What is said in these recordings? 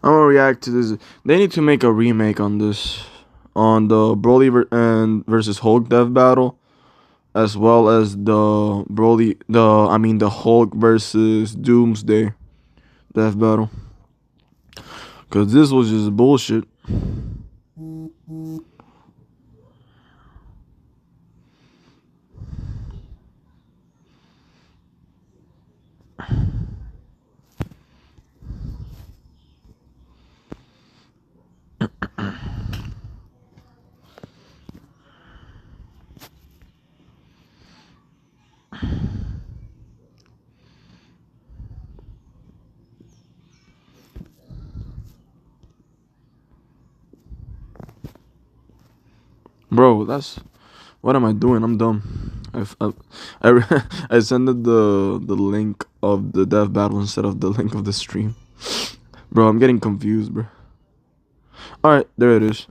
I'm gonna react to this. They need to make a remake on this, on the Broly and versus Hulk death battle, as well as the the Hulk versus Doomsday death battle. Cause this was just bullshit. Bro, that's what am I doing? I'm dumb. I sent the link of the death battle instead of the link of the stream. Bro, I'm getting confused, bro. All right, there it is.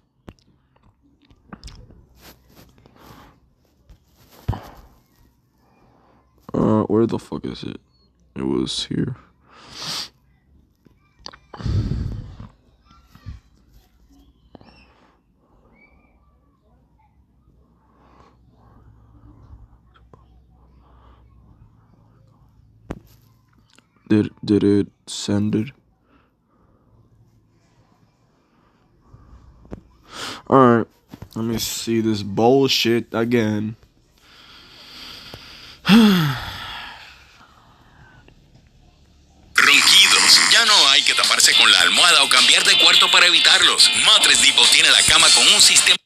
Where the fuck is it? It was here. Did it send it? Alright, let me see this bullshit again. Ronquidos. Ya no hay que taparse con la almohada o cambiar de cuarto para evitarlos. Mattress Depot tiene la cama con un sistema.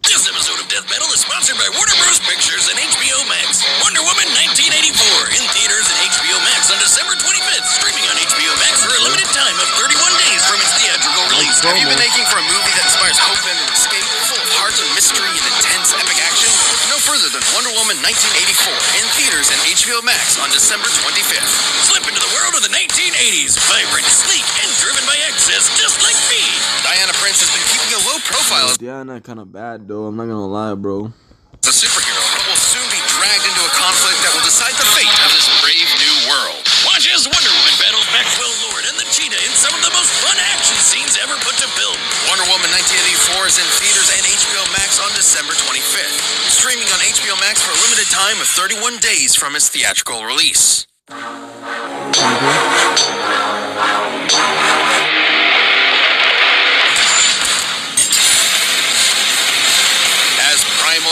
This episode of Deathbattle is sponsored by Warner Bros. Pictures and HBO Max. Wonder Woman 1984 in theaters and HBO Max on December 25th. Streaming on HBO Max for a limited time of 31 days from its theatrical release. Have you been aching for a movie that inspires hope and escape, full of heart and mystery and intense epic action? Look no further than Wonder Woman 1984 in theaters and HBO Max on December 25th. Slip into the world of the 1980s, vibrant, sleek, and driven by excess, just like me. Diana Prince has been keeping a low profile. Diana kind of bad though. I'm not gonna lie, bro. The superhero, but will soon be dragged into a conflict that will decide the fate of this brave new world. Watch as Wonder Woman battles Maxwell Lord and the Cheetah in some of the most fun action scenes ever put to film. Wonder Woman 1984 is in theaters and HBO Max on December 25th. Streaming on HBO Max for a limited time of 31 days from its theatrical release.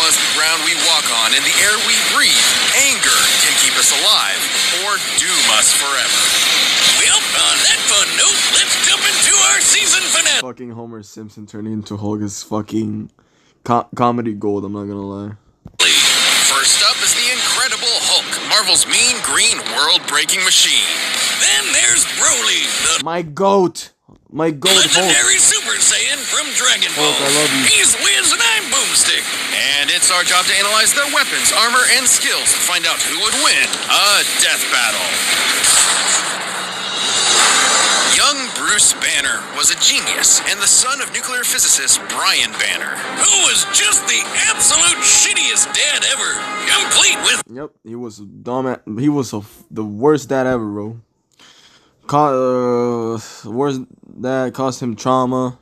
As the ground we walk on and the air we breathe, anger can keep us alive or doom us forever. Well, on that fun note, let's jump into our season finale. Fucking Homer Simpson turning into Hulk is fucking comedy gold, I'm not gonna lie. First up is the Incredible Hulk, Marvel's mean green world-breaking machine. Then there's Broly, the my goat legendary Hulk. Super Saiyan from Dragon Ball. Hulk, I love you. He's Wiz and I'm Boomstick. And it's our job to analyze their weapons, armor, and skills to find out who would win a death battle. Young Bruce Banner was a genius and the son of nuclear physicist Brian Banner, who was just the absolute shittiest dad ever, complete with... Yep, he was dumb. He was the worst dad ever, bro. Worst dad, caused him trauma.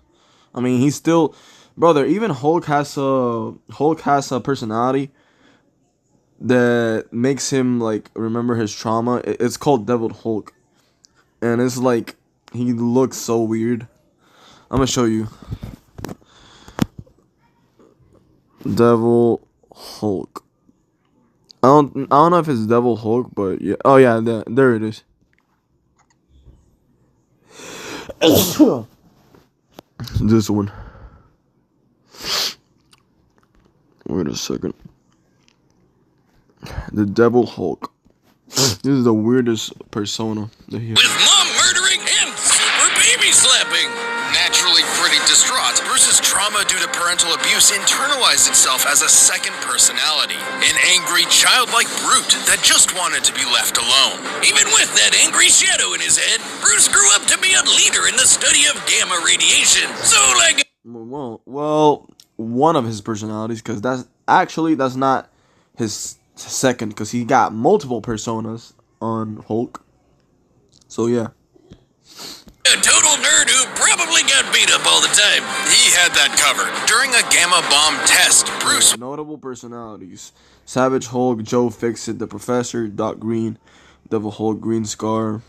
I mean, he's still, brother. Even Hulk has a personality that makes him like remember his trauma. It's called Devil Hulk, and it's like he looks so weird. I'm gonna show you. Devil Hulk. I don't know if it's Devil Hulk, but yeah. Oh yeah, there it is. This one. Wait a second. The Devil Hulk. This is the weirdest persona that he has. With mom murdering and super baby slapping. Naturally pretty distraught, Bruce's trauma due to parental abuse internalized itself as a second personality. An angry, childlike brute that just wanted to be left alone. Even with that angry shadow in his head, Bruce grew up to be a leader in the study of gamma radiation. So like... Well, one of his personalities, because that's not his second, because he got multiple personas on Hulk. So yeah. A total nerd who probably got beat up all the time. He had that covered. During a gamma bomb test, Bruce... Notable personalities: Savage Hulk, Joe Fixit, The Professor, Doc Green, Devil Hulk, Green Scar.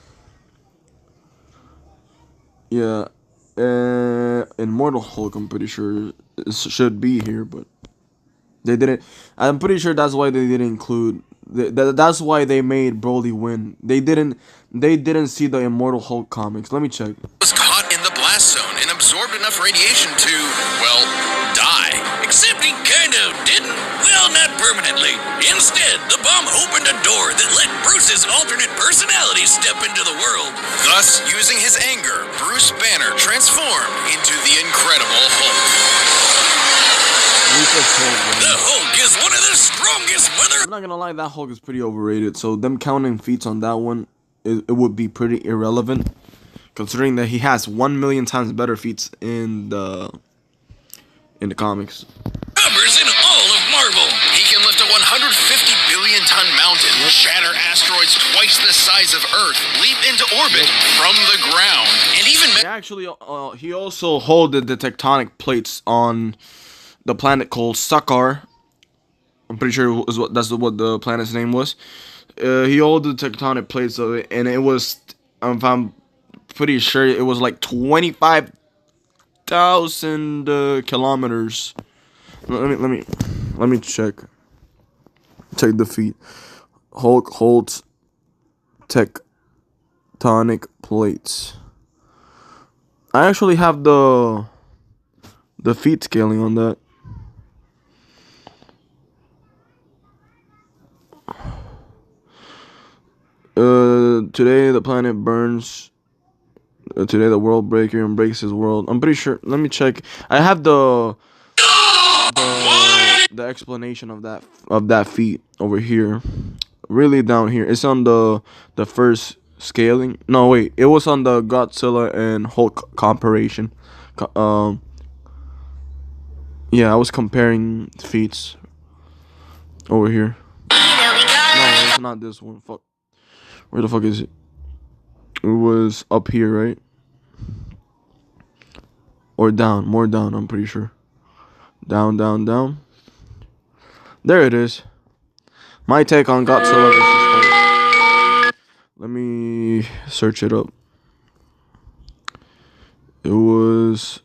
Yeah, Immortal Hulk, I'm pretty sure should be here, but they didn't. I'm pretty sure that's why they didn't include. That's why they made Broly win. They didn't. They didn't see the Immortal Hulk comics. Let me check. Was caught in the blast zone and absorbed enough radiation to, well, die. Except he kind of didn't. Well, not permanently. Instead, the bomb opened a door that let Bruce's alternate personality step into the world. Thus, using his anger, Bruce Banner transformed into the Incredible Hulk. The Hulk is one of the strongest I'm not gonna lie, that Hulk is pretty overrated. So them counting feats on that one, it would be pretty irrelevant, considering that he has 1,000,000 times better feats in the comics. Numbers in all of Marvel. He can lift a 150 billion ton mountain, shatter asteroids twice the size of Earth, leap into orbit from the ground, and even He also holded the tectonic plates on the planet called Sakaar. I'm pretty sure that's what the planet's name was. He held the tectonic plates of it, and it was, if I'm pretty sure, it was like 25,000 kilometers. Let me check the feet. Hulk holds tectonic plates. I actually have the feet scaling on that. Today the planet burns. Today the world breaker breaks his world. I'm pretty sure. Let me check. I have the explanation of that feat over here. Really down here. It's on the first scaling. No, wait. It was on the Godzilla and Hulk comparison. Yeah, I was comparing feats over here. No, it's not this one. Fuck. Where the fuck is it? It was up here, right? Or down, more down, I'm pretty sure. Down, down, down. There it is. My take on Godzilla vs. Hulk. Let me search it up. It was...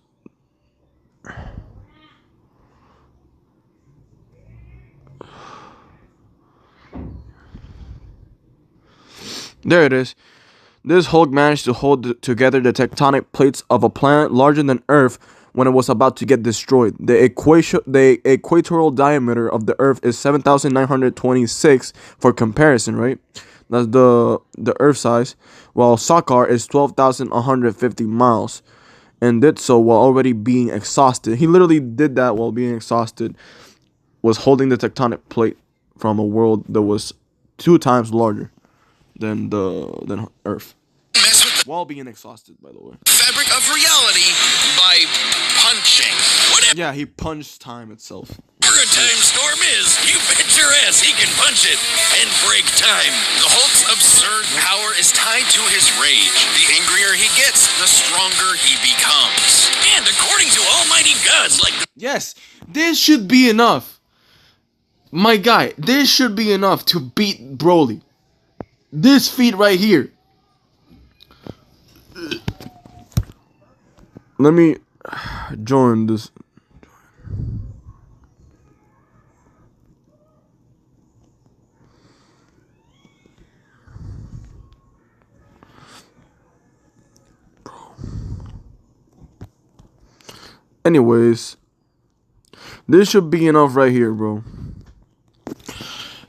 There it is. This Hulk managed to hold together the tectonic plates of a planet larger than Earth when it was about to get destroyed. The equatorial diameter of the Earth is 7,926 for comparison, right? That's the Earth size, while Sakaar is 12,150 miles, and did so while already being exhausted. He literally did that while being exhausted, was holding the tectonic plate from a world that was 2 times larger than Earth, while being exhausted, by the way. Fabric of reality by punching. Whatever. Yeah, he punched time itself. Whatever a time storm is, you bet your ass he can punch it and break time. The Hulk's absurd power is tied to his rage. The angrier he gets, the stronger he becomes. And according to almighty gods like yes, this should be enough. My guy, this should be enough to beat Broly. This feat right here. Let me join this. Anyways, this should be enough right here, bro.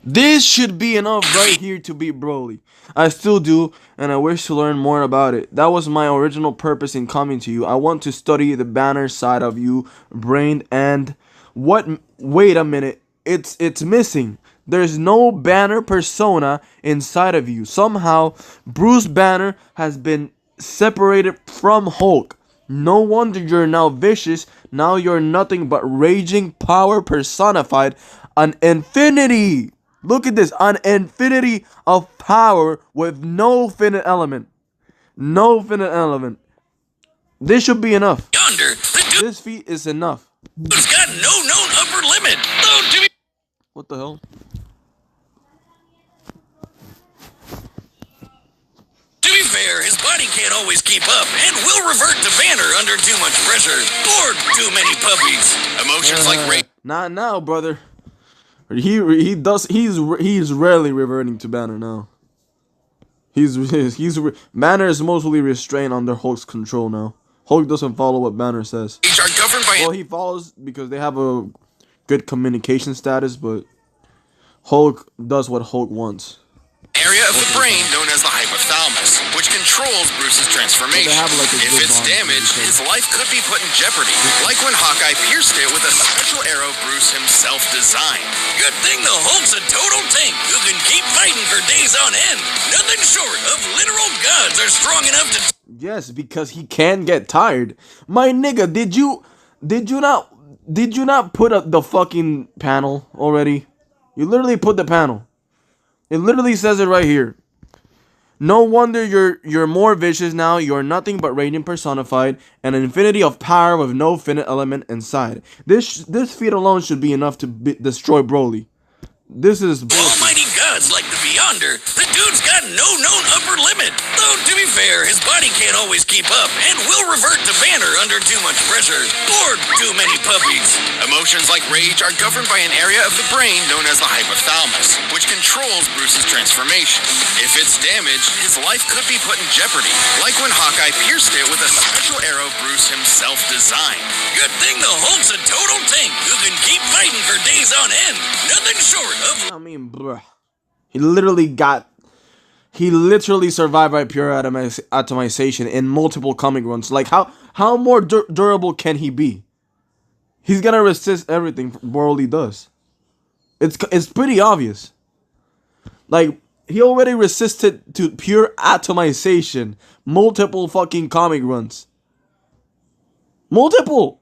This should be enough right here to beat Broly. I still do, and I wish to learn more about it. That was my original purpose in coming to you. I want to study the banner side of you, brain, and what? Wait a minute. It's missing. There's no Banner persona inside of you. Somehow, Bruce Banner has been separated from Hulk. No wonder you're now vicious. Now you're nothing but raging power personified. An infinity. Look at this. An infinity of power with no finite element. No finite element. This should be enough. Yonder, the This feat is enough. dude's got no known upper limit. Though, to be What the hell? fair, his body can't always keep up and will revert to Banner under too much pressure or too many puppies. Emotions like rage. Not now, brother. He's rarely reverting to Banner now. Banner is mostly restrained under Hulk's control now. Hulk doesn't follow what Banner says. Are governed by Well, he follows because they have a good communication status, but Hulk does what Hulk wants. area of the brain known as the hypothalamus, which controls Bruce's transformation. If it's damaged, his life could be put in jeopardy, like when Hawkeye pierced it with a special arrow Bruce himself designed. Good thing the Hulk's a total tank who can keep fighting for days on end. Nothing short of literal gods are strong enough to... Yes, because he can get tired. My nigga, did you not put up the fucking panel already? You literally put the panel. It literally says it right here. No wonder you're more vicious now. You're nothing but radiant personified, an infinity of power with no finite element inside. This feat alone should be enough to destroy Broly. This is bullshit. Almighty gods like the Beyonder, the dude's got no known upper limit. Though, to be fair, his body can't always keep up and will revert to Banner under too much pressure or too many puppies. Emotions like rage are governed by an area of the brain known as the hypothalamus, which controls Bruce's transformation. If it's damaged, his life could be put in jeopardy, like when Hawkeye pierced it with a special arrow Bruce himself designed. Good thing the Hulk's a total tank who can keep fighting for days on end. Nothing short of... I mean, bruh. He literally survived by pure atomization in multiple comic runs. Like, how more durable can he be? He's gonna resist everything Broly does. It's pretty obvious. Like, he already resisted to pure atomization multiple fucking comic runs. Multiple.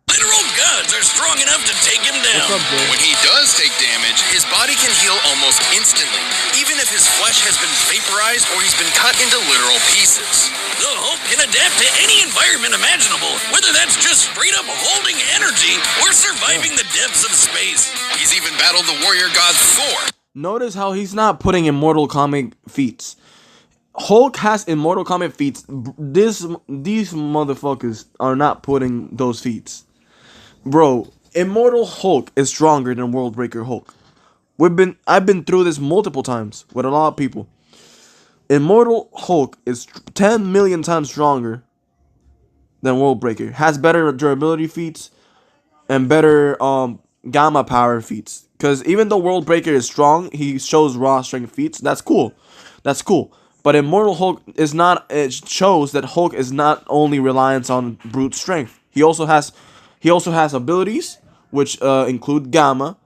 Literal gods are strong enough to take him down. What's up, bro? When he does take damage, his body can heal almost instantly, even if his flesh has been vaporized or he's been cut into literal pieces. The Hulk can adapt to any environment imaginable, whether that's just straight up holding energy or surviving the depths of space. He's even battled the warrior god Thor. Notice how he's not putting Immortal Comic feats. Hulk has Immortal Comic feats. These motherfuckers are not putting those feats. Bro, Immortal Hulk is stronger than Worldbreaker Hulk. I've been through this multiple times with a lot of people. Immortal Hulk is 10 million times stronger than Worldbreaker. Has better durability feats and better gamma power feats. Because even though Worldbreaker is strong, he shows raw strength feats. That's cool. That's cool. But Immortal Hulk is not. It shows that Hulk is not only reliant on brute strength. He also has abilities which include gamma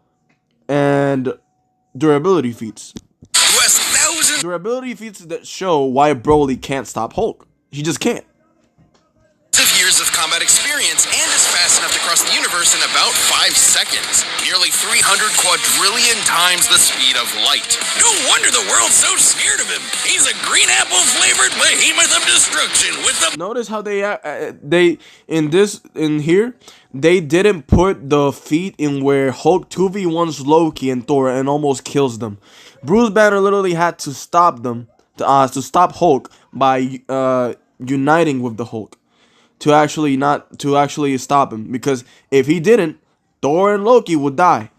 and durability feats. Durability feats that show why Broly can't stop Hulk. He just can't. Years of combat experience and is fast enough to cross the universe in about 5 seconds. Nearly 300 quadrillion times the speed of light. No wonder the world's so scared of him. He's a green apple flavored behemoth of destruction with the... Notice how they didn't put the feat in where Hulk 2v1s Loki and Thor and almost kills them. Bruce Banner literally had to stop them, to stop Hulk by uniting with the Hulk. To actually stop him, because if he didn't, Thor and Loki would die.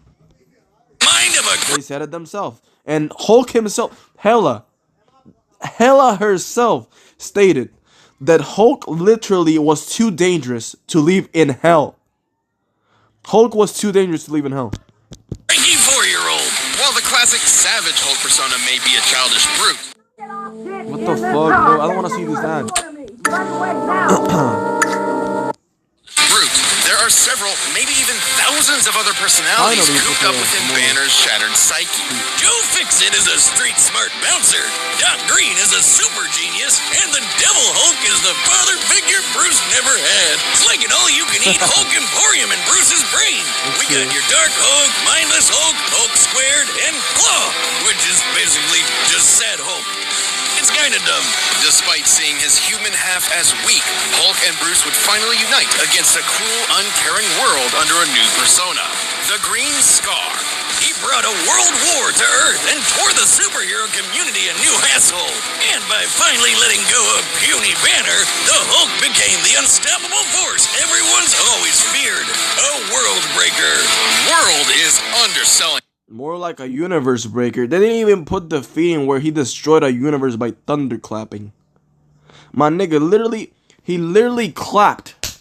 They said it themselves, and Hulk himself, Hela herself stated that Hulk literally was too dangerous to leave in hell. Hulk was too dangerous to leave in hell. 4-year-old. While the classic Savage Hulk persona may be a childish brute. What the fuck, bro? I don't want to see this ad. Brute. There are several, maybe even thousands of other personalities cooped up within Banner's shattered psyche. Joe Fixit is a street-smart bouncer. Doc Green is a super genius. And the Devil Hulk is the father figure Bruce never had. It's like an all-you-can-eat Hulk Emporium in Bruce's brain. We got your Dark Hulk, Mindless Hulk, Hulk Squared, and Claw, which is basically just Sad Hulk. It's got kinda dumb. Despite seeing his human half as weak, Hulk and Bruce would finally unite against a cruel, uncaring world under a new persona, the Green Scar. He brought a world war to Earth and tore the superhero community a new asshole. And by finally letting go of puny Banner, the Hulk became the unstoppable force everyone's always feared. A world breaker. World is underselling. More like a universe breaker. They didn't even put the feeding where he destroyed a universe by thunderclapping. My nigga he literally clapped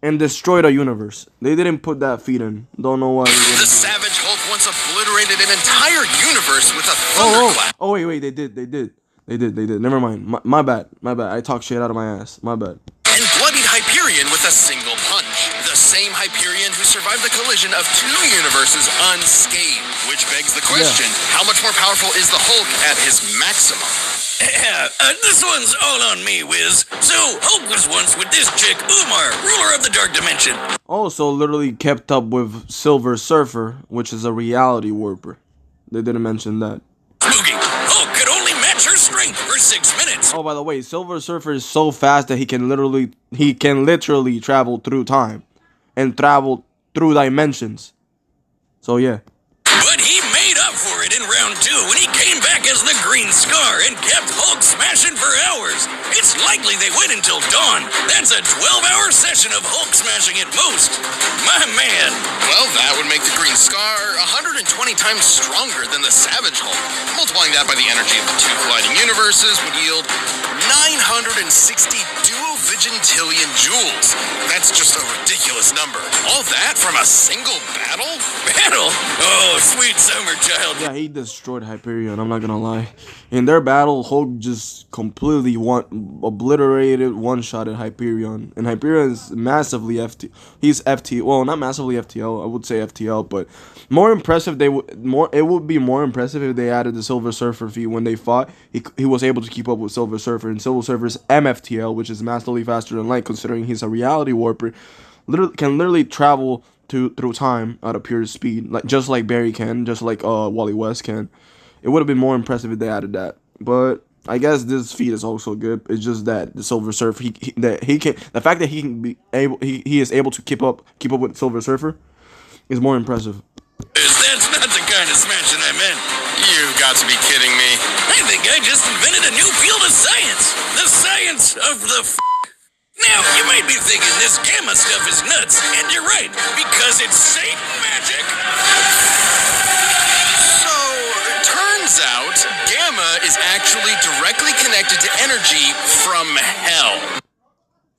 and destroyed a universe. They didn't put that feed in. Don't know why. The Savage Hulk once obliterated an entire universe with a thunderclap. Oh, wait, they did. Never mind. My bad. I talked shit out of my ass. My bad. And bloodied Hyperion with a single punch. The same Hyperion who survived the collision of two universes unscathed. Which begs the question, how much more powerful is the Hulk at his maximum? This one's all on me, Wiz. So, Hulk was once with this chick, Umar, ruler of the Dark Dimension. Also literally kept up with Silver Surfer, which is a reality warper. They didn't mention that. Spooky. Hulk could only match her strength for 6 minutes. Oh, by the way, Silver Surfer is so fast that he can literally travel through time and travel through dimensions. So yeah. But he made up for it in round 2 when he came back as the Green Scar and kept Hulk smashing for hours. It's likely they went until dawn. That's a 12-hour session of Hulk smashing at most. My man. Well, that would make the Green Scar 120 times stronger than the Savage Hulk. Multiplying that by the energy of the two colliding universes would yield 960 duovigintillion joules. That's just a ridiculous number. All that from a single battle? Battle? Oh, sweet summer child. Yeah, he destroyed Hyperion, I'm not gonna lie. In their battle, Hulk just completely obliterated, one-shotted Hyperion. And Hyperion is massively he's FT, well, not massively FTL, I would say FTL, but more impressive, it would be more impressive if they added the Silver Surfer feat when they fought. He was able to keep up with Silver Surfer, and Silver Surfer's MFTL, which is massively faster than light, considering he's a reality warper, can literally travel through time at a pure speed, just like Barry can, just like Wally West can. It would have been more impressive if they added that. But I guess this feat is also good. It's just that the Silver Surfer, the fact that he is able to keep up with Silver Surfer is more impressive. That's not the kind of smashing I meant. You've got to be kidding me. I think I just invented a new field of science. The science of the Now, you might be thinking this gamma stuff is nuts, and you're right, because it's Satan magic. So, turns out, gamma is actually directly connected to energy from hell.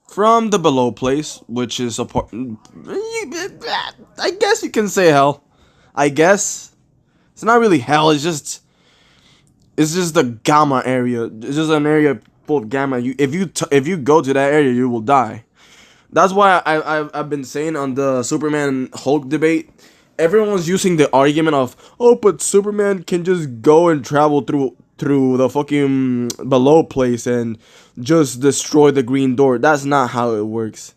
From the below place, which is a part, I guess you can say hell. I guess it's not really hell. It's just the gamma area. It's just an area full of gamma. If you go to that area, you will die. That's why I've been saying on the Superman Hulk debate, everyone's using the argument of, oh, but Superman can just go and travel through the fucking below place and just destroy the Green Door. That's not how it works.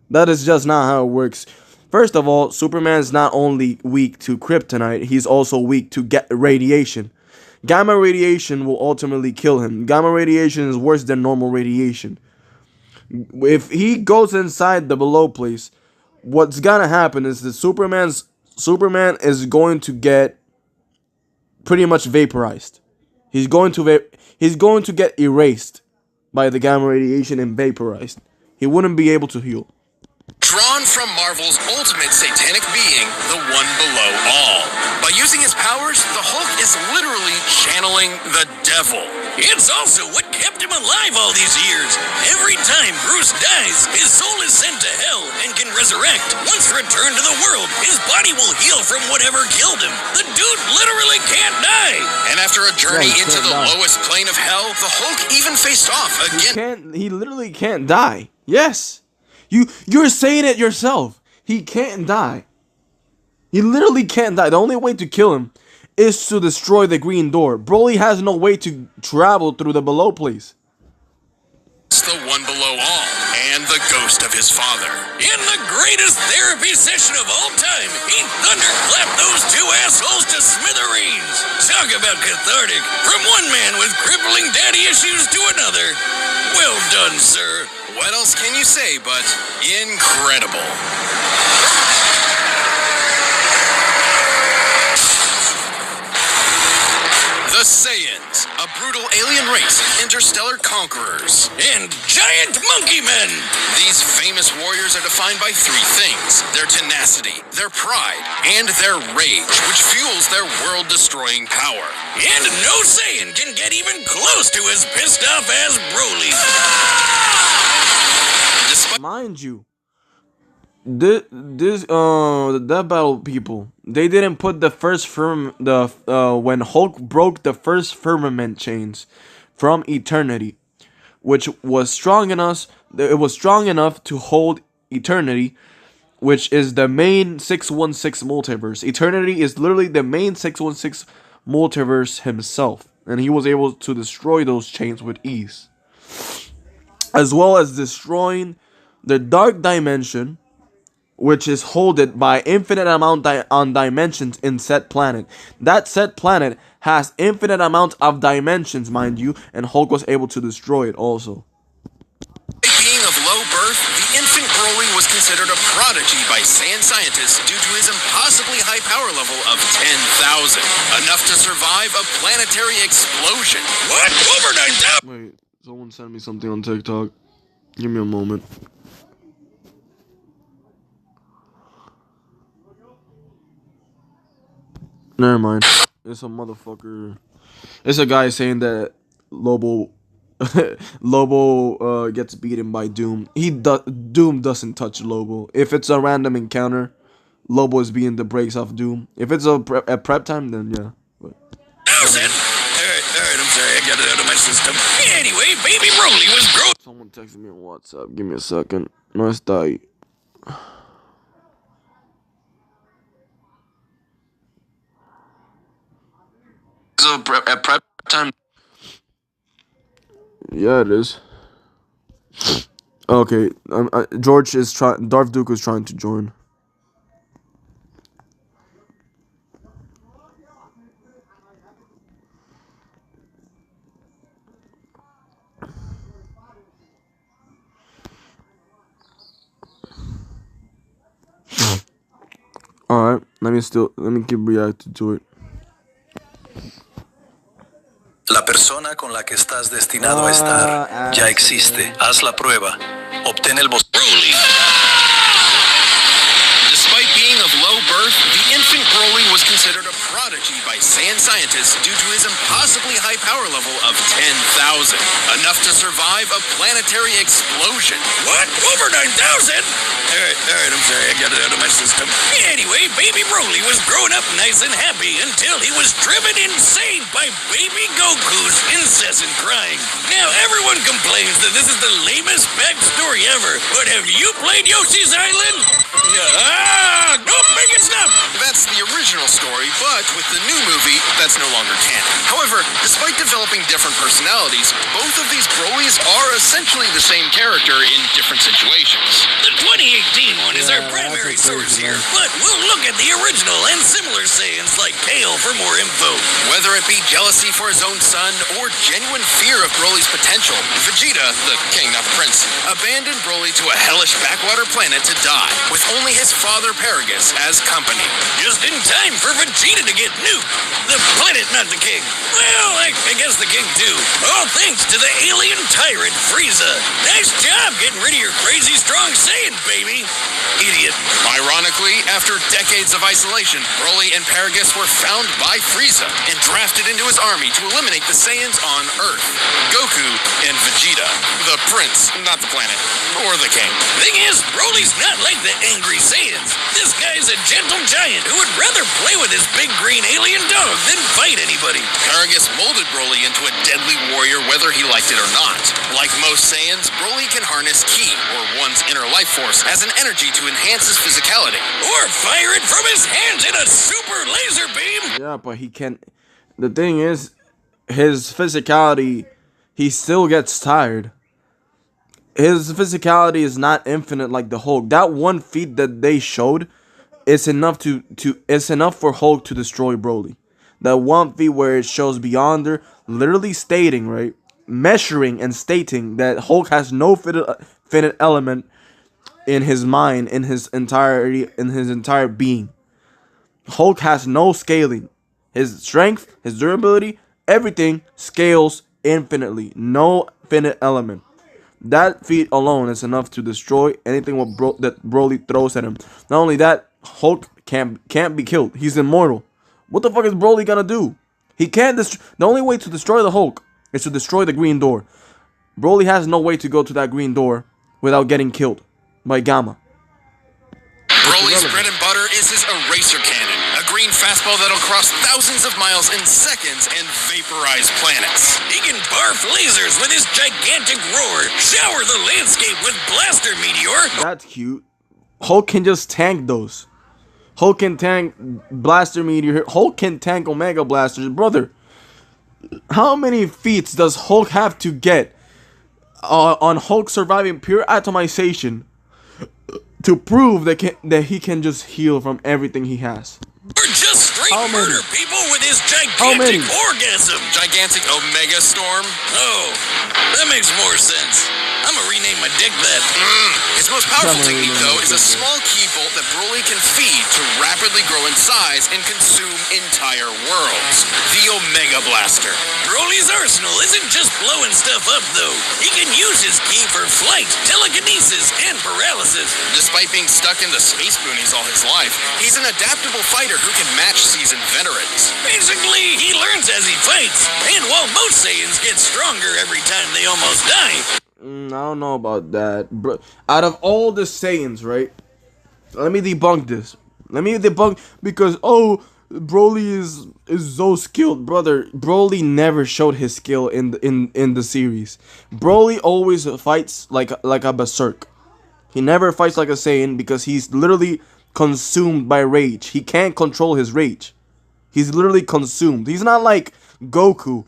That is just not how it works. First of all, Superman's not only weak to kryptonite, he's also weak to radiation. Gamma radiation will ultimately kill him. Gamma radiation is worse than normal radiation. If he goes inside the below place, what's gonna happen is that Superman is going to get pretty much vaporized. He's going to get erased by the gamma radiation and vaporized. He wouldn't be able to heal. Drawn from Marvel's ultimate satanic being, the one below all. By using his powers, the Hulk is literally channeling the devil. It's also what kept him alive all these years. Every time Bruce dies, his soul is sent to hell and can resurrect. Once returned to the world, his body will heal from whatever killed him. The dude literally can't die. And after a journey into the lowest plane of hell, the Hulk even faced off again. He literally can't die. Yes. You're saying it yourself. He can't die. He literally can't die. The only way to kill him is to destroy the Green Door. Broly has no way to travel through the below place. It's the one below all, and the ghost of his father. In the greatest therapy session of all time, he thunderclapped those two assholes to smithereens. Talk about cathartic. From one man with crippling sibling daddy issues to another. Well done, sir. What else can you say but incredible? The Saiyans, a brutal alien race of interstellar conquerors, and giant monkey men. These famous warriors are defined by three things: their tenacity, their pride, and their rage, which fuels their world-destroying power. And no Saiyan can get even close to as pissed off as Broly. Despite Mind you, the Deathbattle people, they didn't put the first when Hulk broke the first firmament chains from eternity, which was strong enough. It was strong enough to hold eternity, which is the main 616 multiverse. Eternity is literally the main 616 multiverse himself, and he was able to destroy those chains with ease, as well as destroying the dark dimension, which is holded by infinite amount on dimensions in said planet. That said planet has infinite amount of dimensions, mind you, and Hulk was able to destroy it also. being of low birth, the infant Broly was considered a prodigy by Saiyan scientists due to his impossibly high power level of 10,000, enough to survive a planetary explosion. What? Over 9,000? Wait, someone sent me something on TikTok. Give me a moment. Never mind. It's a motherfucker. It's a guy saying that Lobo gets beaten by Doom. Doom doesn't touch Lobo. If it's a random encounter, Lobo is beating the brakes off Doom. If it's at prep time, then yeah. But, Alright, I'm sorry, I got it out of my system. Anyway, baby Broly was grown. someone texted me on WhatsApp. Give me a second. No está ahí. So at prep time. Yeah, it is. Okay, George is trying. Darth Duke is trying to join. All right, let me keep reacting to it. La persona con la que estás destinado a estar ya existe. Haz la prueba. Obtén el botón. Broly. Despite being of low birth, the infant Broly was considered a prodigy by Saiyan scientists due to his impossibly high power level of 10,000, enough to survive a planetary explosion. What? Over 9,000? Alright, I'm sorry, I got it out of my system. Anyway, baby Broly was growing up nice and happy until he was driven insane by baby Goku's incessant crying. Now, everyone complains that this is the lamest backstory ever, but have you played Yoshi's Island? Nope, make it stop! That's the original story, but with the new movie, that's no longer canon. However, despite developing different personalities, both of these Brolys are essentially the same character in different situations. The 2018 one is our primary source here, but we'll look at the original and similar Saiyans like Kale for more info. Whether it be jealousy for his own son or genuine fear of Broly's potential, Vegeta, the king, not the prince, abandoned Broly to a hellish backwater planet to die, with only his father Paragus as company. Just in time for Vegeta to get nuked. The planet, not the king. Well, I guess the king too. All thanks to the alien tyrant Frieza. Nice job getting rid of your crazy strong Saiyan, baby. Idiot. Ironically, after decades of isolation, Broly and Paragus were found by Frieza and drafted into his army to eliminate the Saiyans on Earth. Goku and Vegeta. The prince, not the planet. Or the king. Thing is, Broly's not like the angry Saiyans. This guy's a gentle giant who would rather play with his big green alien dog than fight anybody. Paragus molded Broly into a deadly warrior whether he liked it or not. Like most Saiyans, Broly can harness Ki, or one's inner life force, as an energy to enhance his physicality. Or fire it from his hands in a super laser beam! Yeah, but he can't. The thing is, his physicality, he still gets tired. His physicality is not infinite like the Hulk. That one feat that they showed is enough it's enough for Hulk to destroy Broly. That one feat where it shows Beyonder literally stating, right, measuring and stating that Hulk has no finite element in his mind, in his entire being. Hulk has no scaling. His strength, his durability, everything scales infinitely. No finite element. That feat alone is enough to destroy anything that Broly throws at him. Not only that, Hulk can't be killed. He's immortal. What the fuck is Broly gonna do? He can't destroy. The only way to destroy the Hulk is to destroy the green door. Broly has no way to go to that green door without getting killed by Gamma. Broly's bread and butter is his eraser cannon, a green fastball that'll cross thousands of miles in seconds and vaporize planets. He can barf lasers with his gigantic roar, shower the landscape with blaster meteor. That's cute. Hulk can just tank those. Hulk can tank blaster meteor. Hulk can tank Omega blasters. Brother, how many feats does Hulk have to get on Hulk surviving pure atomization to prove that he can just heal from everything he has? Or just straight murder people with his gigantic orgasm. Gigantic Omega Storm? Oh, that makes more sense. I'm gonna rename my dick that. His most powerful technique, though, is a small key bolt that Broly can feed to rapidly grow in size and consume entire worlds. The Omega Blaster. Broly's arsenal isn't just blowing stuff up, though. He can use his key for flight, telekinesis, and paralysis. Despite being stuck in the space boonies all his life, he's an adaptable fighter who can match seasoned veterans. Basically, he learns as he fights. And while most Saiyans get stronger every time they almost die, I don't know about that. Bro, out of all the Saiyans, right? Let me debunk this. Because Broly is so skilled, brother. Broly never showed his skill in the series. Broly always fights like a berserk. He never fights like a Saiyan because he's literally consumed by rage. He can't control his rage. He's literally consumed. He's not like Goku.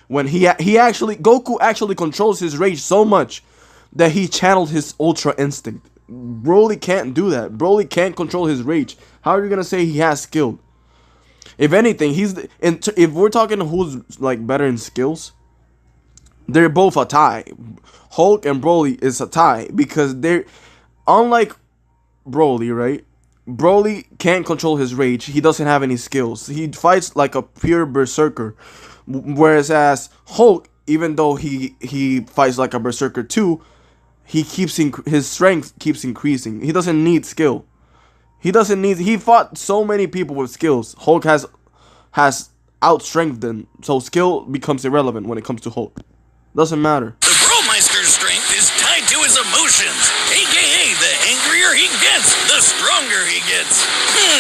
When Goku actually controls his rage so much that he channeled his Ultra Instinct. Broly can't do that. Broly can't control his rage. How are you gonna say he has skill? If anything, if we're talking who's like better in skills, they're both a tie. Hulk and Broly is a tie because they're unlike Broly, right? Broly can't control his rage. He doesn't have any skills. He fights like a pure berserker. Whereas Hulk, even though he fights like a berserker too, his strength keeps increasing. He doesn't need skill. He fought so many people with skills. Hulk has outstrengthened them, so skill becomes irrelevant when it comes to Hulk. Doesn't matter. The Bromeister's strength is tied to his emotions, aka the angrier he gets, the stronger he gets.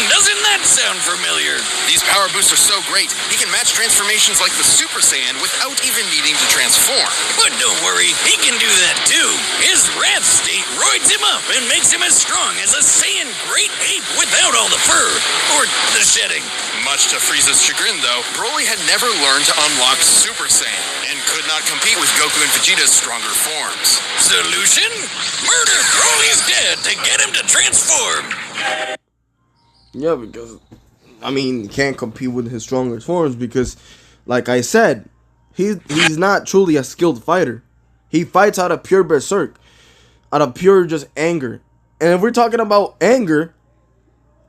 Doesn't that sound familiar? These power boosts are so great, he can match transformations like the Super Saiyan without even needing to transform. But don't worry, he can do that too. His Wrath state roids him up and makes him as strong as a Saiyan Great Ape without all the fur, or the shedding. Much to Frieza's chagrin, though, Broly had never learned to unlock Super Saiyan, and could not compete with Goku and Vegeta's stronger forms. Solution? Murder Broly's dad to get him to transform! Yeah, because, he can't compete with his stronger forms because, like I said, he's not truly a skilled fighter. He fights out of pure berserk, out of pure just anger. And if we're talking about anger,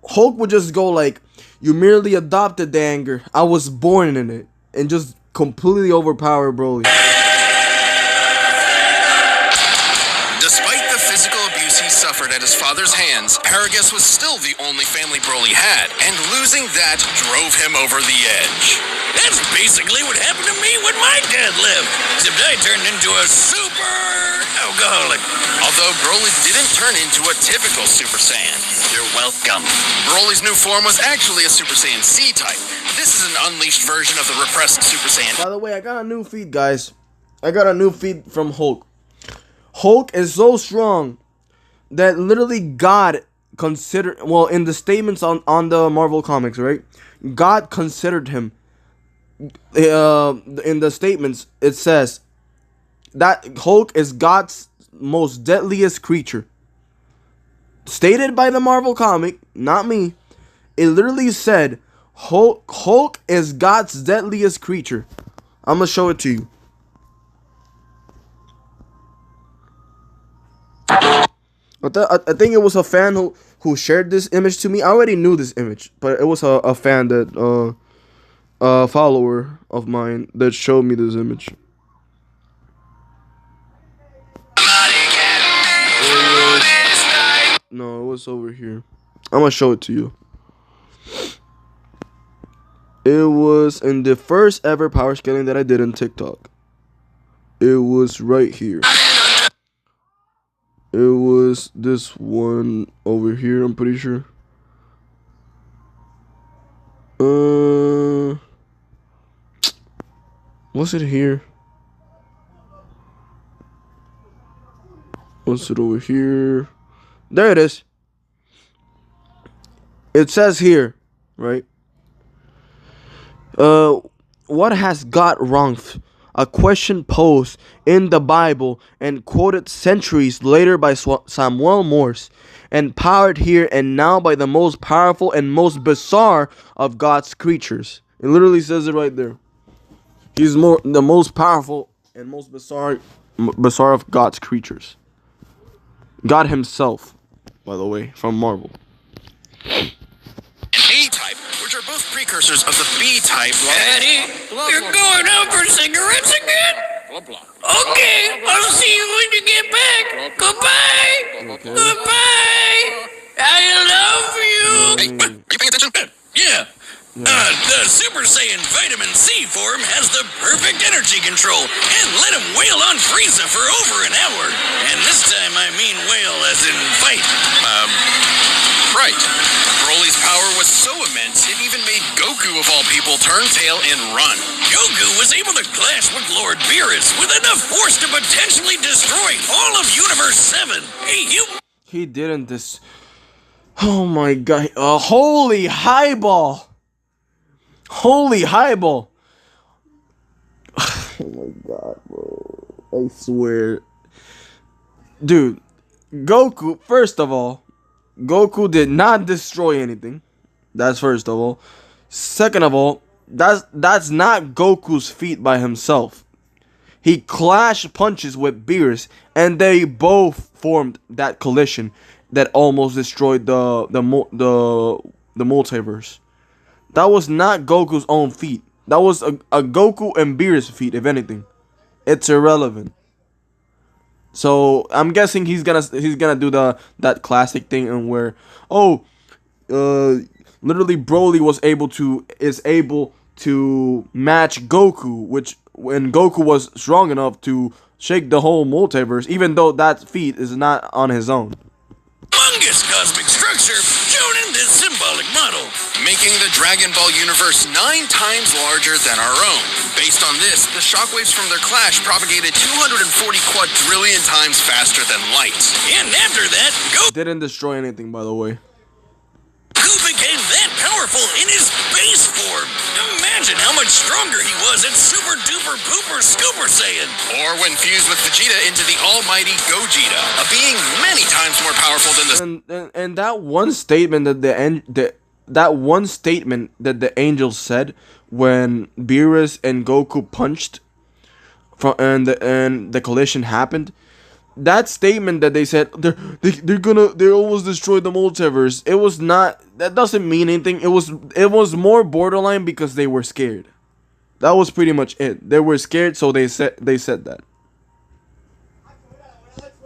Hulk would just go like, you merely adopted the anger. I was born in it. And just completely overpower Broly. Despite the physical abuse he suffered at his father's hands, Paragus was still the only family Broly had, and losing that drove him over the edge. That's basically what happened to me when my dad lived, except I turned into a super alcoholic. Although Broly didn't turn into a typical Super Saiyan. You're welcome. Broly's new form was actually a Super Saiyan C-type. This is an unleashed version of the repressed Super Saiyan. By the way, I got a new feed, guys. I got a new feed from Hulk. Hulk is so strong that literally God considered, well, in the statements on the Marvel Comics, right? God considered him. In the statements, it says that Hulk is God's most deadliest creature. Stated by the Marvel comic, not me. It literally said Hulk is God's deadliest creature. I'm gonna show it to you. I think it was a fan who shared this image to me. I already knew this image, but it was a fan that a follower of mine that showed me this image. No, it was over here. I'm gonna show it to you. It was in the first ever power scaling that I did on TikTok. It was right here. It was this one over here, I'm pretty sure. Was it here? Was it over here? There it is. It says here, right? What has God wrong? A question posed in the Bible and quoted centuries later by Samuel Morse, and powered here and now by the most powerful and most bizarre of God's creatures. It literally says it right there. He's the most powerful and most bizarre of God's creatures. God himself, by the way, from Marvel. A-type, which are both precursors of the B-type. Daddy, you're going out for cigarettes again? Okay, I'll see you when you get back. Goodbye. Okay. Goodbye. I love you. Hey, what? Are you paying attention? Yeah. The Super Saiyan Vitamin C form has the perfect energy control and let him wail on Frieza for over an hour. And this time I mean wail as in fight. Right. Broly's power was so immense, it even made Goku, of all people, turn tail and run. Goku was able to clash with Lord Beerus with enough force to potentially destroy all of Universe 7. Hey, you... He didn't this... Oh my god. Holy highball! Holy highball! Oh my god, bro. I swear. Dude, Goku, first of all, Goku did not destroy anything. That's first of all. Second of all, that's not Goku's feat by himself. He clashed punches with Beerus, and they both formed that collision that almost destroyed the multiverse. That was not Goku's own feat. That was a Goku and Beerus feat, if anything. It's irrelevant. So I'm guessing he's gonna do that classic thing and where literally Broly is able to match Goku, which when Goku was strong enough to shake the whole multiverse, even though that feat is not on his own. Humongous cosmic structure shown in this symbolic model, making the Dragon Ball universe 9 times larger than our own. Based on this, the shockwaves from their clash propagated 240 quadrillion times faster than light. And after that, Goku Didn't destroy anything, by the way. became that powerful in his base form. Imagine how much stronger he was at Super Duper Pooper Scooper Saiyan. Or when fused with Vegeta into the almighty Gogeta, a being many times more powerful than the... And that one statement that the angel said when Beerus and Goku punched and the collision happened, that statement that they said they almost destroyed the multiverse, it was not, that doesn't mean anything. It was more borderline because they were scared. That was pretty much it. They were scared, so they said that.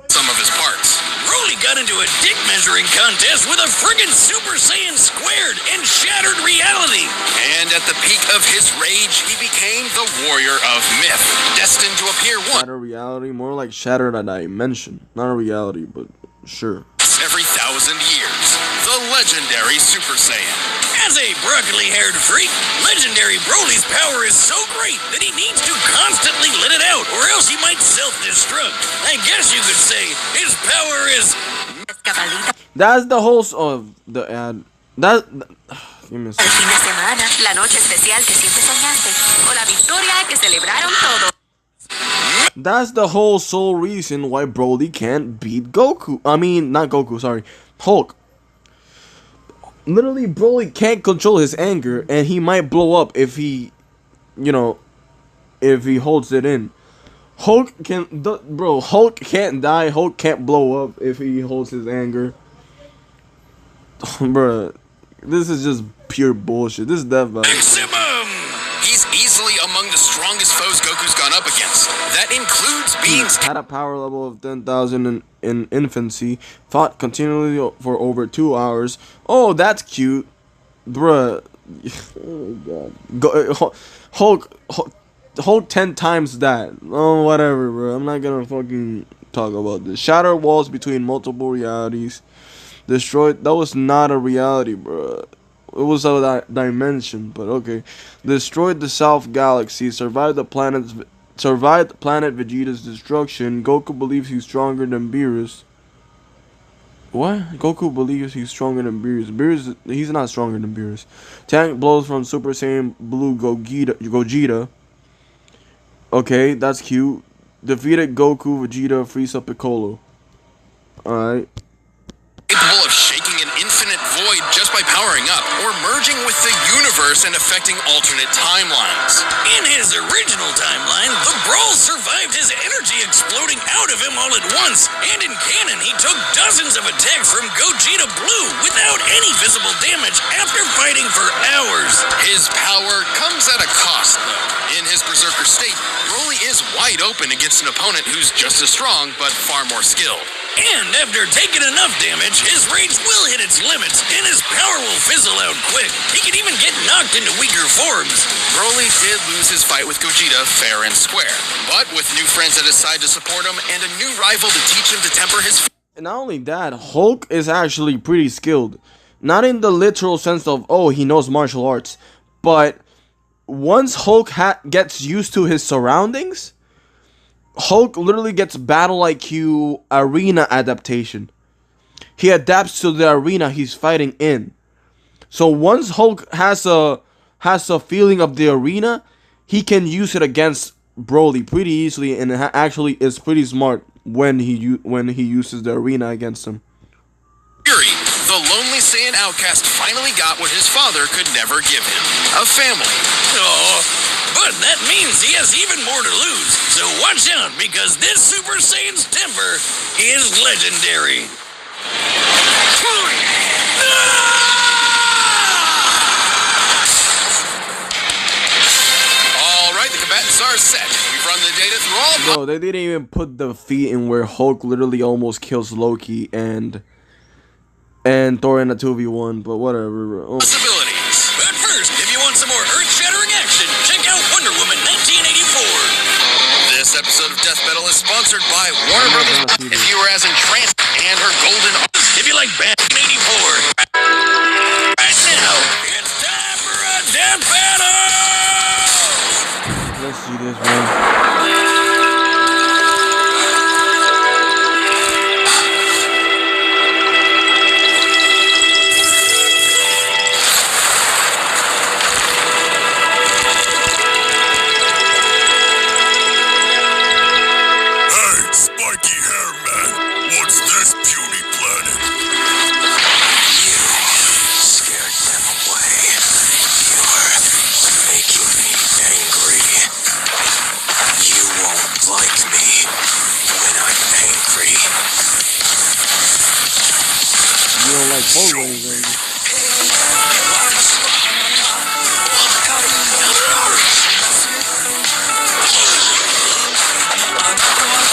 Some of his parts. Broly got into a dick measuring contest with a friggin' Super Saiyan squared and shattered reality. And at the peak of his rage, he became the warrior of myth, destined to appear once Shattered reality, more like shattered a dimension. Not a reality, but sure. every 1,000 years. The legendary Super Saiyan. As a broccoli-haired freak, legendary Broly's power is so great that he needs to constantly let it out, or else he might self-destruct. I guess you could say his power is... That's the whole of the ad. Give me a El second. fin de semana, la noche especial que siempre soñaste, o la victoria que celebraron todos. That's the whole sole reason why Broly can't beat Goku. I mean, not Goku, sorry. Hulk. literally Broly can't control his anger, and he might blow up if he, you know, if he holds it in. Hulk can't die. Hulk can't blow up if he holds his anger. Bruh, this is just pure bullshit. This is Deathbattle. Maximum! He's easily among the strongest foes Goku's gone up against. That includes beings Had a power level of 10,000 in infancy. Fought continually for over 2 hours. Oh, that's cute, bruh. Oh my god. Hulk 10 times that. Oh, whatever, bro. I'm not gonna fucking talk about this. Shatter walls between multiple realities. Destroyed. That was not a reality, bro. It was a dimension, but okay. Destroyed the South Galaxy. Survived planet Vegeta's destruction. Goku believes he's stronger than Beerus. What? Goku believes he's stronger than Beerus. He's not stronger than Beerus. Tank blows from Super Saiyan Blue Gogeta. Okay, that's cute. Defeated Goku, Vegeta, Frieza, Piccolo. Alright. capable of shaking an infinite void just by powering up, or merging with the universe and affecting alternate timelines. In his original timeline, the Brawl survived his energy exploding out of him all at once, and in canon, he took dozens of attacks from Gogeta Blue without any visible damage after fighting for hours. His power comes at a cost, though. In his Berserker state, Broly is wide open against an opponent who's just as strong, but far more skilled. And after taking enough damage, his rage will hit its limits, and his power will fizzle out quick. He can even get knocked into weaker forms. Broly did lose his fight with Gogeta fair and square, but with new friends at his side to support him, and a new rival to teach him to temper his... And not only that, Hulk is actually pretty skilled. Not in the literal sense of, oh, he knows martial arts, but once Hulk gets used to his surroundings, Hulk literally gets battle IQ arena adaptation. He adapts to the arena he's fighting in. So once Hulk has a feeling of the arena, he can use it against Broly pretty easily, and actually is pretty smart when he uses the arena against him. Fury, the lonely Saiyan outcast, finally got what his father could never give him: a family. Oh. But that means he has even more to lose. So watch out, because this Super Saiyan's temper is legendary. Alright, the combatants are set. We've run the data through all... Bro, they didn't even put the feat in where Hulk literally almost kills Loki and Thor in a 2v1, but whatever. Oh. Possibilities. But first, if you want some more earth-shattering action, check out Wonder Woman 1984. This episode of Deathbattle is sponsored by Warner Brothers. If you were as entranced and her golden... If you like Batman 84. Right now, it's time for a Death Battle! Let's see this, man.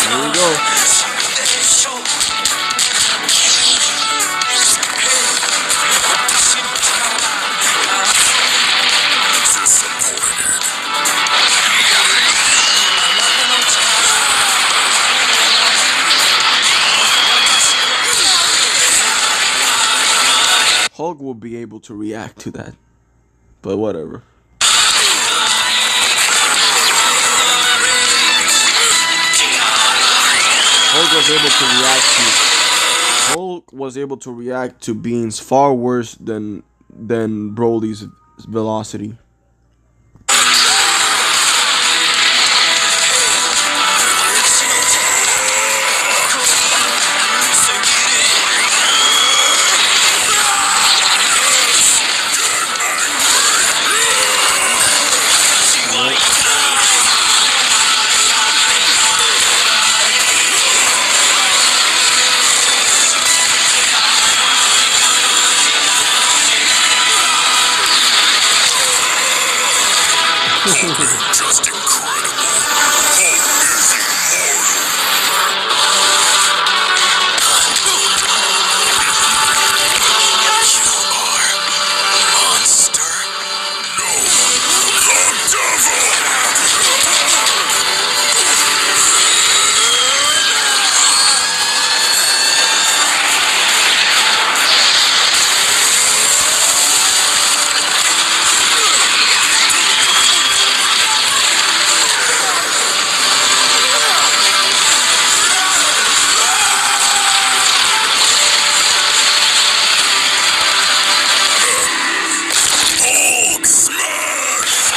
Here we go. Hulk will be able to react to that, but whatever. Hulk was able to react to beings far worse than Broly's velocity. Just incredible. Hulk is monster? No, the devil! Hulk smash!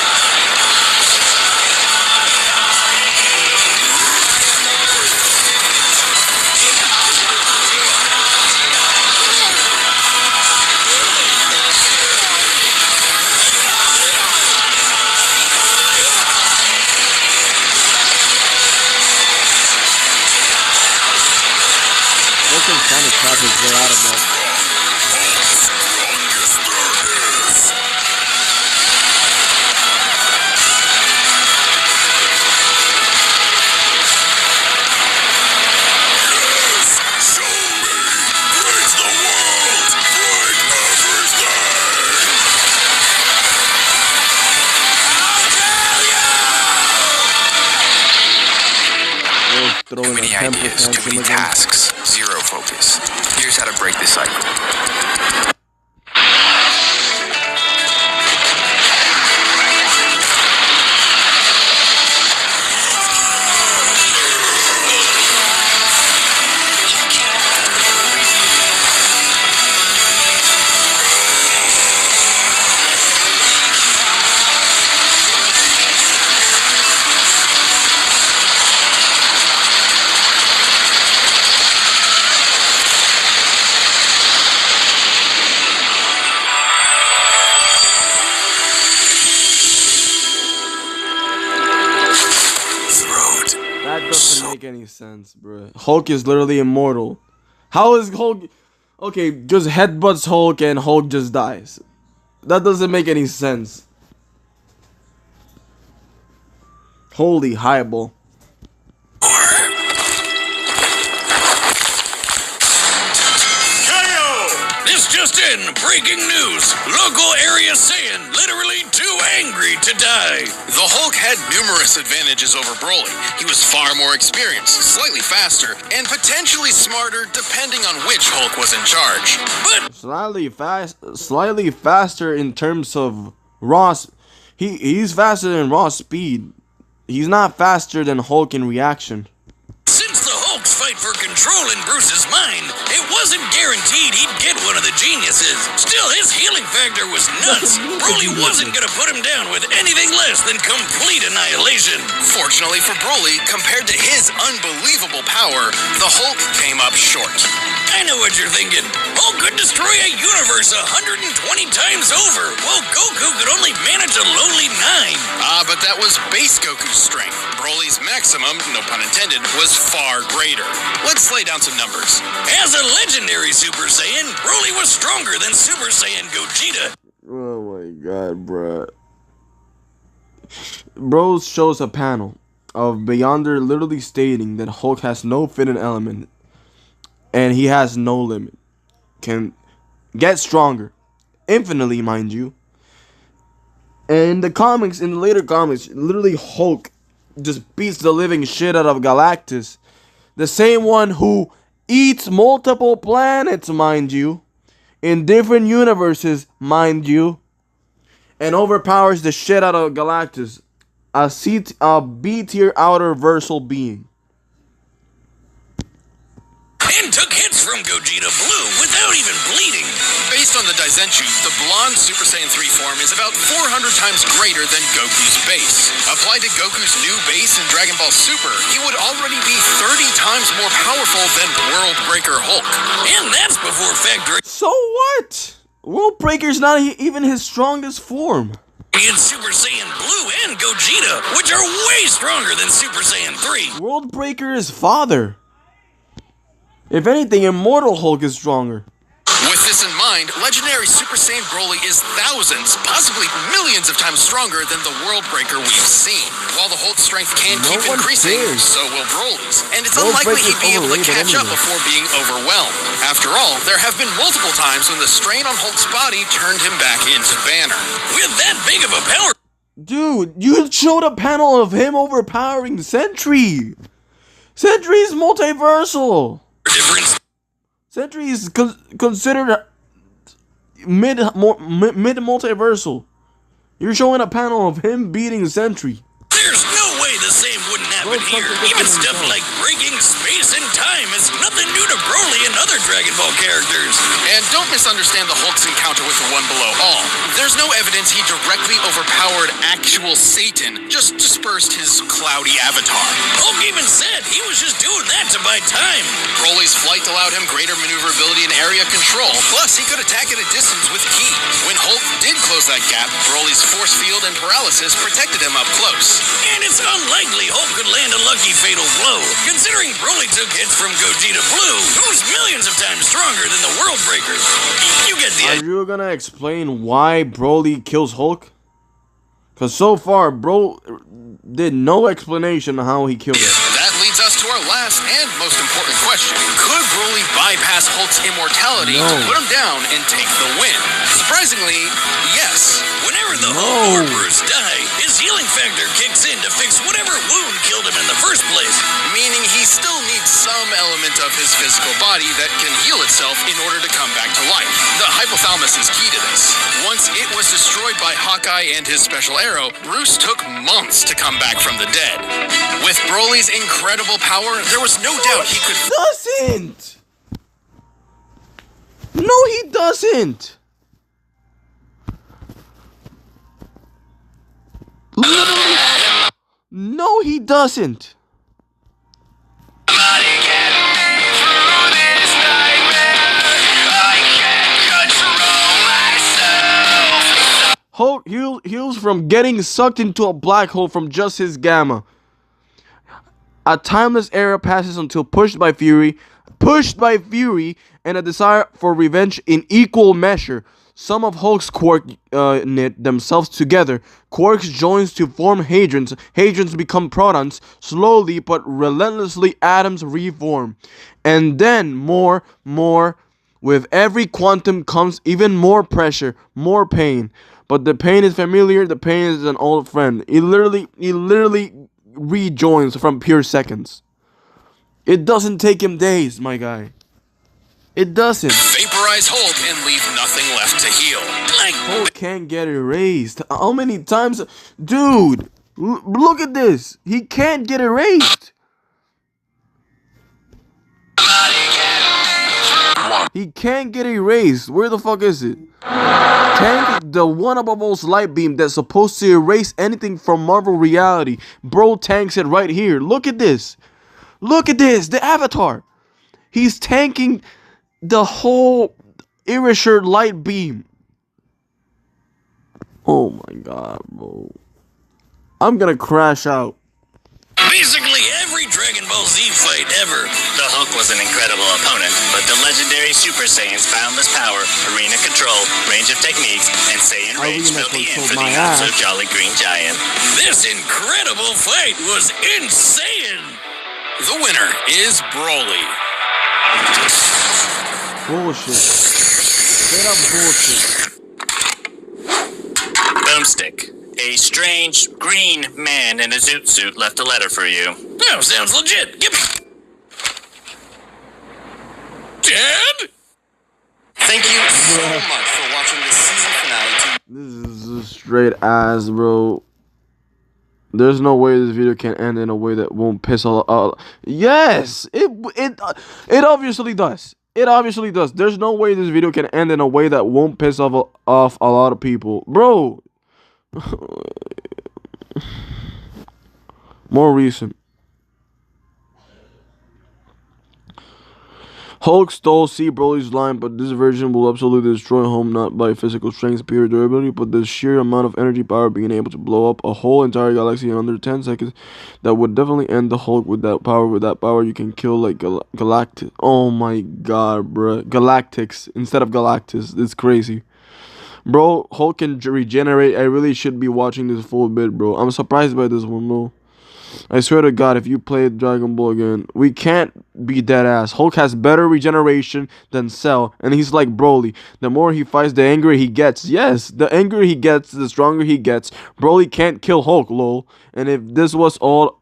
They can kind of trap his way out of that. Strongest there is. Show me! Break the world! Break everything! They're throwing Too many a temper ideas, too tantrum many again. tasks, zero focus. Here's how to break the cycle. That doesn't make any sense, bro. Hulk is literally immortal. How is Hulk? Okay, just headbutts Hulk and Hulk just dies. That doesn't make any sense. Holy highball. This just in, breaking news. Local area saying literally too angry to die. The Hulk had numerous advantages over Broly. He was far more experienced, slightly faster, and potentially smarter depending on which Hulk was in charge. But Slightly faster in terms of raw. He's faster than raw speed. He's not faster than Hulk in reaction. since the Hulk's fight for control in Bruce's mind, it wasn't guaranteed he'd get one of the geniuses. Still, his healing factor was nuts. Broly wasn't gonna put him down with anything less than complete annihilation. Fortunately for Broly, compared to his unbelievable power, the Hulk came up short. I know what you're thinking. Hulk could destroy a universe 120 times over, while Goku could only manage a lowly 9. But that was base Goku's strength. Broly's maximum, no pun intended, was far greater. Let's lay down some numbers. As a legendary Super Saiyan, Broly was stronger than Super Saiyan Gogeta. Oh my god, bruh. Bro shows a panel of Beyonder literally stating that Hulk has no fitting element and he has no limit. Can get stronger. Infinitely, mind you. And the comics, in the later comics, literally Hulk just beats the living shit out of Galactus. The same one who eats multiple planets, mind you. In different universes, mind you. And overpowers the shit out of Galactus. A B-tier outer versal being. And took hits from Gogeta Blue without even bleeding. Based on the Daizenshuu, the blonde Super Saiyan 3 form is about 400 times greater than Goku's base. Applied to Goku's new base in Dragon Ball Super, he would already be 30 times more powerful than World Breaker Hulk. And that's before factoring So what? World Breaker's not even his strongest form. in Super Saiyan Blue and Gogeta, which are way stronger than Super Saiyan 3. World Breaker is father. If anything, Immortal Hulk is stronger. With this in mind, legendary Super Saiyan Broly is thousands, possibly millions of times stronger than the World Breaker we've seen. While the Hulk's strength can keep increasing, so will Broly's, and it's unlikely he'd be able to catch up before being overwhelmed. After all, there have been multiple times when the strain on Hulk's body turned him back into Banner. With that big of a power... Dude, you showed a panel of him overpowering Sentry. Sentry is multiversal. Sentry is considered mid-multiversal. You're showing a panel of him beating Sentry. There's no way the same wouldn't happen here. Even stuff like breaking space and time is nothing new to Broly and other Dragon Ball characters. And don't misunderstand the Hulk's encounter with the One Below All. There's no evidence he directly overpowered actual Satan, just dispersed his cloudy avatar. Hulk even said he was just doing that to buy time. Broly's flight allowed him greater maneuverability and area control, plus he could attack at a distance with Ki. When Hulk did close that gap, Broly's force field and paralysis protected him up close. And it's unlikely Hulk could land a lucky fatal blow. Considering Broly took hits from Gogeta Blue, who's millions of times stronger than the World Breakers. You get the idea. Are you gonna explain why Broly kills Hulk? Because so far, bro did no explanation on how he killed him. That leads us to our last and most important question. Could Broly bypass Hulk's immortality to put him down and take the win? Surprisingly, yes. Whenever the Hulk or Bruce die, his healing factor kicks in to fix whatever wound killed him in the first place. Meaning he still needs some element of his physical body that can heal itself in order to come back to life. The hypothalamus is key to this. Once it was destroyed by Hawkeye and his special arrow, Bruce took months to come back from the dead. With Broly's incredible power, there was no doubt he could... Doesn't! No, he doesn't! Literally. No, he doesn't. Hulk heals from getting sucked into a black hole from just his gamma. A timeless era passes until pushed by fury, and a desire for revenge in equal measure. Some of Hulk's quarks knit themselves together. Quarks joins to form hadrons. Hadrons become protons. Slowly but relentlessly, atoms reform. And then more. With every quantum comes even more pressure, more pain. But the pain is familiar. The pain is an old friend. He literally rejoins from pure seconds. It doesn't take him days, my guy. It doesn't. Vaporize Hulk and leave nothing left to heal. Hulk can't get erased. How many times? Dude, look at this. He can't get erased. He can't get erased. Where the fuck is it? Tank the one above all's light beam that's supposed to erase anything from Marvel reality. Bro tanks it right here. Look at this. Look at this. The Avatar. He's tanking the whole erasure light beam. Oh my god, bro. I'm gonna crash out. Basically every Dragon Ball Z fight ever. The Hulk was an incredible opponent, but the legendary Super Saiyan's boundless power, arena control, range of techniques, and Saiyan rage filled the end for the not so jolly green giant. This incredible fight was insane! The winner is Broly. Bullshit. Straight up bullshit. Boomstick. A strange green man in a zoot suit left a letter for you. Oh, sounds legit. Give me... Dad? Thank you so much for watching this season finale. This is straight ass, bro. There's no way this video can end in a way that won't piss all. Yes, it obviously does. It obviously does. There's no way this video can end in a way that won't piss off a lot of people, bro. More recent. Hulk stole C. Broly's line, but this version will absolutely destroy Home not by physical strength, superior durability, but the sheer amount of energy power being able to blow up a whole entire galaxy in under 10 seconds. That would definitely end the Hulk with that power. With that power, you can kill like Galactus. Oh my god, bruh. Galactics instead of Galactus. It's crazy. Bro, Hulk can regenerate. I really should be watching this full bit, bro. I'm surprised by this one, bro. I swear to God, if you play Dragon Ball again, we can't be dead ass. Hulk has better regeneration than Cell, and he's like Broly. The more he fights, the angrier he gets. Yes, the angrier he gets, the stronger he gets. Broly can't kill Hulk, lol. And if this was all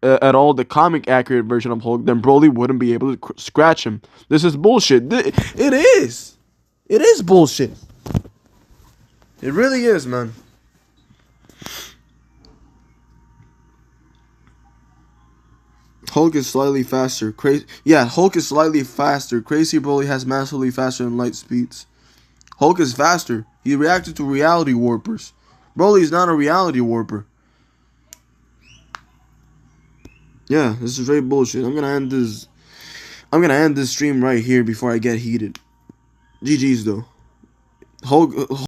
at all the comic accurate version of Hulk, then Broly wouldn't be able to scratch him. This is bullshit. It is. It is bullshit. It really is, man. Hulk is slightly faster. Hulk is slightly faster. Crazy Broly has massively faster than light speeds. Hulk is faster. He reacted to reality warpers. Broly is not a reality warper. Yeah, this is very bullshit. I'm gonna end this stream right here before I get heated. GG's though. Hulk